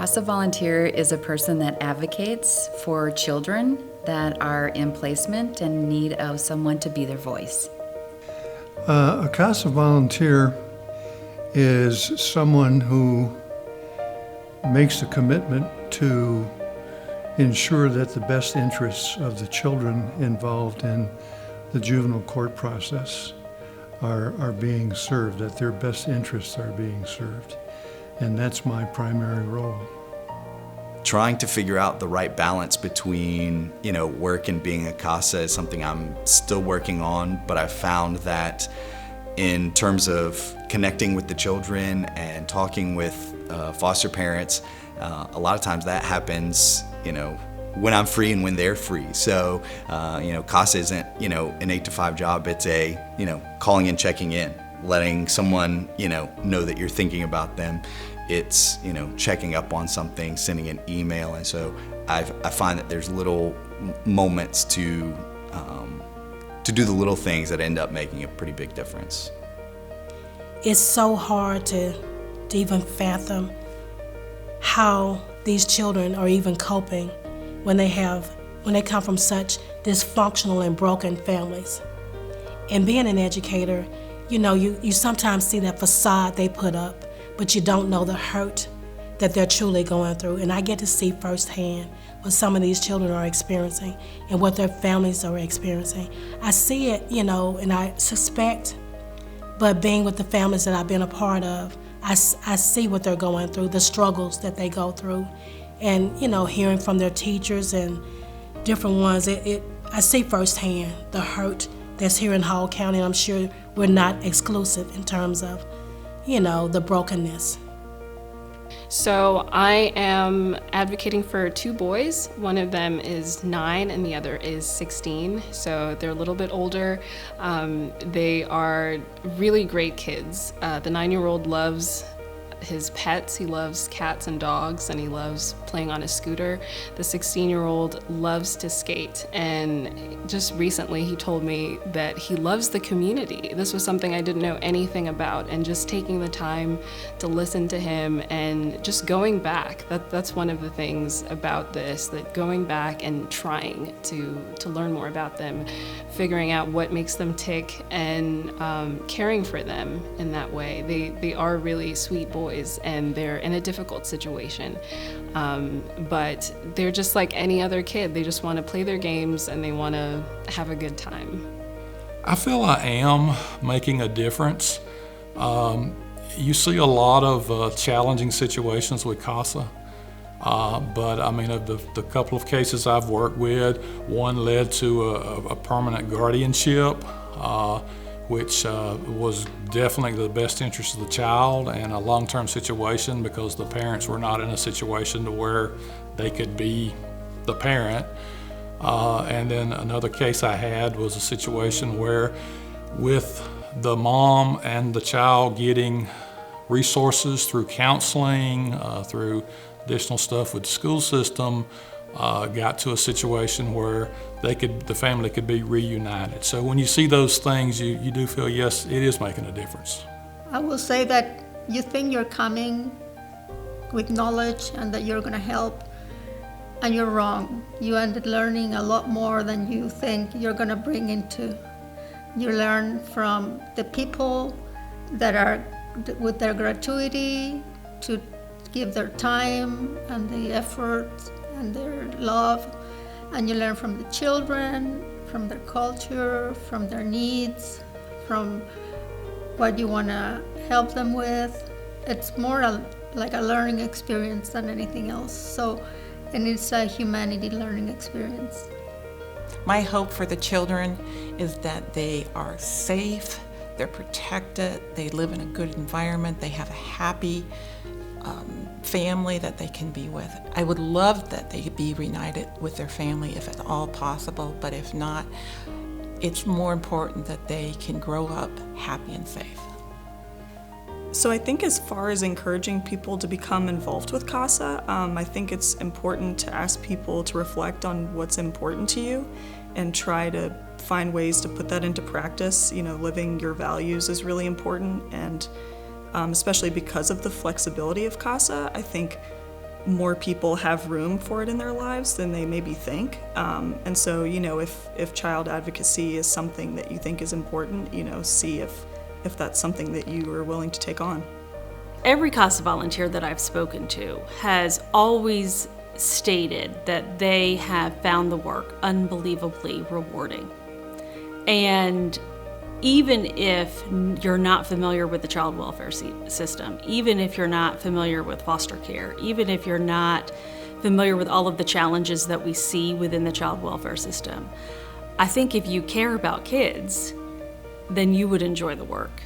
CASA Volunteer is a person that advocates for children that are in placement and in need of someone to be their voice. A CASA Volunteer is someone who makes a commitment to ensure that the best interests of the children involved in the juvenile court process are being served, that their best interests are being served. And that's my primary role. Trying to figure out the right balance between, work and being a CASA is something I'm still working on, but I've found that in terms of connecting with the children and talking with foster parents, a lot of times that happens, when I'm free and when they're free. So, CASA isn't, an 8 to 5 job. It's a, calling and checking in, letting someone, know that you're thinking about them. It's, checking up on something, sending an email. And so I find that there's little moments to do the little things that end up making a pretty big difference. It's so hard to even fathom how these children are even coping when they come from such dysfunctional and broken families. And being an educator, you sometimes see that facade they put up, but you don't know the hurt that they're truly going through. And I get to see firsthand what some of these children are experiencing and what their families are experiencing. I see it, and I suspect, but being with the families that I've been a part of, I see what they're going through, the struggles that they go through. And, hearing from their teachers and different ones, I see firsthand the hurt that's here in Hall County. And I'm sure we're not exclusive in terms of, the brokenness. So I am advocating for 2 boys. One of them is 9 and the other is 16. So they're a little bit older. They are really great kids. The 9-year-old loves his pets. He loves cats and dogs, and he loves playing on a scooter. The 16-year-old loves to skate, and just recently he told me that he loves the community. This was something I didn't know anything about, and just taking the time to listen to him and just going back. That's one of the things about this, that going back and trying to learn more about them, figuring out what makes them tick, and caring for them in that way. They are really sweet boys, and they're in a difficult situation. But they're just like any other kid. They just want to play their games and they want to have a good time. I feel I am making a difference. You see a lot of challenging situations with CASA. But I mean, of the couple of cases I've worked with, one led to a permanent guardianship, which was definitely the best interest of the child, and a long-term situation because the parents were not in a situation to where they could be the parent. And then another case I had was a situation where, with the mom and the child getting resources through counseling, through additional stuff with the school system, got to a situation where the family could be reunited. So when you see those things, you do feel, yes, it is making a difference. I will say that you think you're coming with knowledge and that you're going to help, and you're wrong. You ended learning a lot more than you think you're going to bring into. You learn from the people that are with their gratuity to give their time and the effort and their love, and you learn from the children, from their culture, from their needs, from what you want to help them with. It's more like a learning experience than anything else. So, and it's a humanity learning experience. My hope for the children is that they are safe, they're protected, they live in a good environment, they have a happy family that they can be with. I would love that they could be reunited with their family if at all possible, but if not, it's more important that they can grow up happy and safe. So I think as far as encouraging people to become involved with CASA, I think it's important to ask people to reflect on what's important to you and try to find ways to put that into practice. Living your values is really important, and especially because of the flexibility of CASA, I think more people have room for it in their lives than they maybe think. And so, if child advocacy is something that you think is important, see if that's something that you are willing to take on. Every CASA volunteer that I've spoken to has always stated that they have found the work unbelievably rewarding. And even if you're not familiar with the child welfare system, even if you're not familiar with foster care, even if you're not familiar with all of the challenges that we see within the child welfare system, I think if you care about kids, then you would enjoy the work.